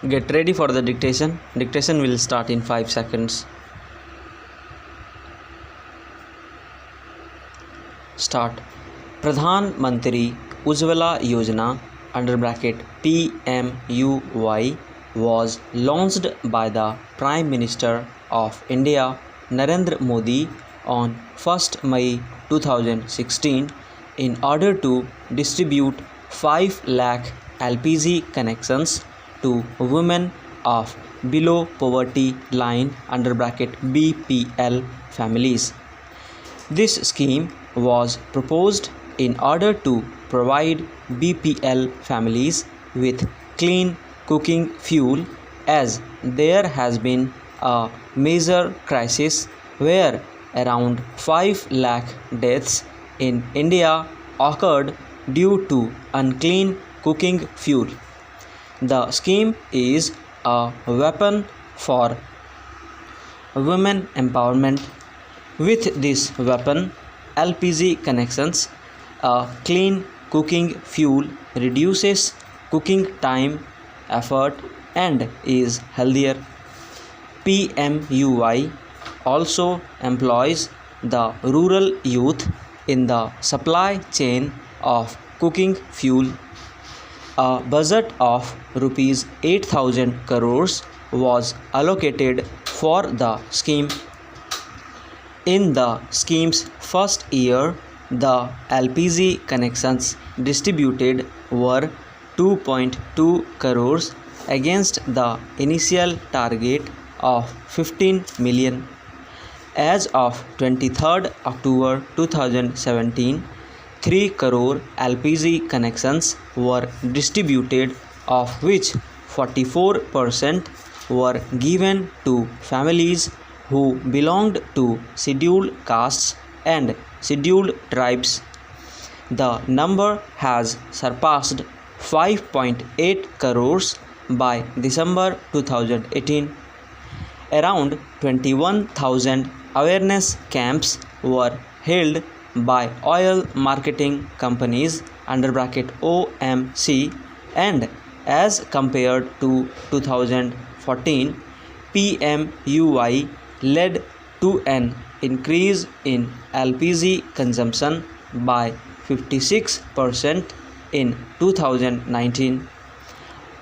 Get ready for the dictation. Dictation will start in 5 seconds. Start. Pradhan Mantri Ujjwala Yojana (PMUY) was launched by the Prime Minister of India Narendra Modi on 1st May 2016 in order to distribute 5 lakh LPG connections to women of below poverty line (BPL) families. This scheme was proposed in order to provide BPL families with clean cooking fuel, as there has been a major crisis where around 5 lakh deaths in India occurred due to unclean cooking fuel. The scheme is a weapon for women empowerment. With this weapon, LPG connections, a clean cooking fuel reduces cooking time, effort, and is healthier. PMUY also employs the rural youth in the supply chain of cooking fuel. A budget of Rs 8,000 crores was allocated for the scheme. In the scheme's first year, the LPG connections distributed were 2.2 crores against the initial target of 15 million. As of 23rd October 2017, 3 crore LPG connections were distributed, of which 44% were given to families who belonged to scheduled castes and scheduled tribes. The number has surpassed 5.8 crores by December 2018. Around 21,000 awareness camps were held by oil marketing companies (OMC), and as compared to 2014, PMUY led to an increase in LPG consumption by 56% in 2019.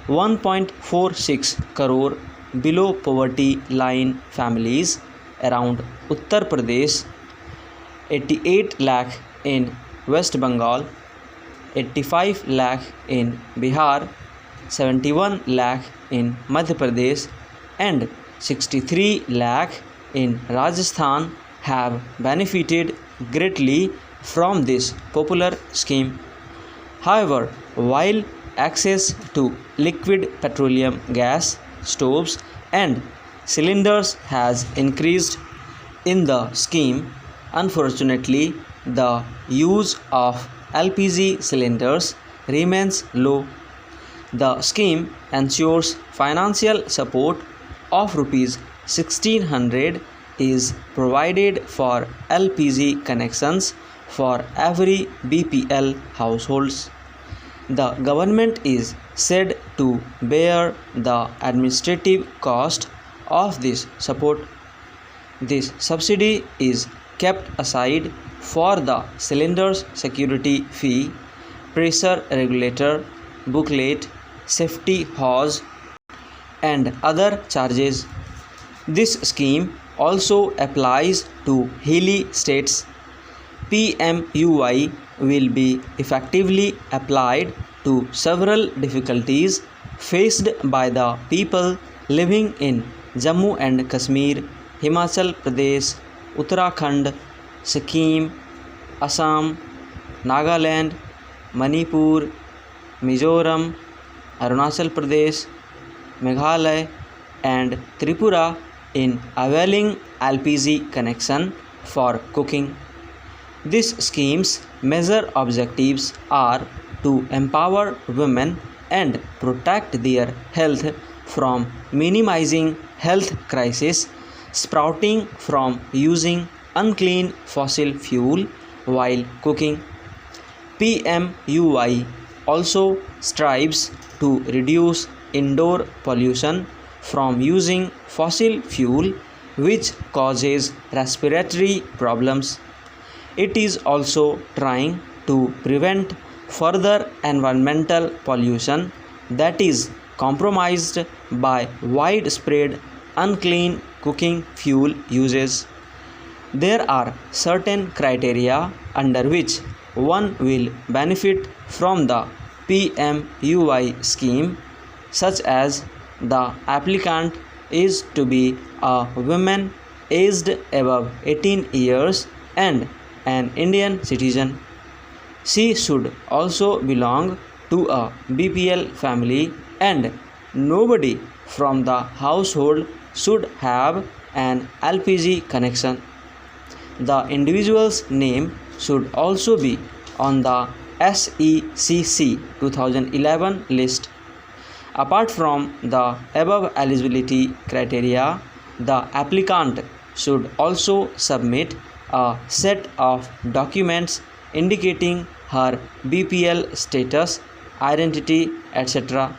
1.46 crore below poverty line families around Uttar Pradesh, 88 lakh in West Bengal, 85 lakh in Bihar, 71 lakh in Madhya Pradesh, and 63 lakh in Rajasthan have benefited greatly from this popular scheme. However, while access to liquid petroleum gas stoves and cylinders has increased in the scheme, unfortunately, the use of LPG cylinders remains low. The scheme ensures financial support of Rs 1,600 is provided for LPG connections for every BPL households. The government is said to bear the administrative cost of this support. This subsidy is kept aside for the cylinder's security fee, pressure regulator, booklet, safety hose, and other charges. This scheme also applies to hilly states. PMUY will be effectively applied to several difficulties faced by the people living in Jammu and Kashmir, Himachal Pradesh, Uttarakhand, Sikkim, Assam, Nagaland, Manipur, Mizoram, Arunachal Pradesh, Meghalaya, and Tripura in availing LPG connection for cooking. This scheme's major objectives are to empower women and protect their health from minimizing health crisis sprouting from using unclean fossil fuel while cooking. PMUY also strives to reduce indoor pollution from using fossil fuel, which causes respiratory problems. It is also trying to prevent further environmental pollution that is compromised by widespread unclean cooking fuel uses. There are certain criteria under which one will benefit from the PMUY scheme, such as the applicant is to be a woman aged above 18 years and an Indian citizen. She should also belong to a BPL family, and nobody from the household should have an LPG connection. The individual's name should also be on the SECC 2011 list. Apart from the above eligibility criteria, the applicant should also submit a set of documents indicating her BPL status, identity, etc.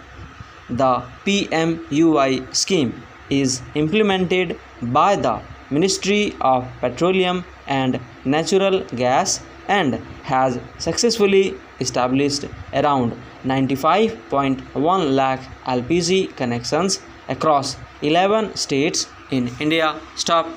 The PMUY scheme is implemented by the Ministry of Petroleum and Natural Gas and has successfully established around 95.1 lakh LPG connections across 11 states in India. Stop.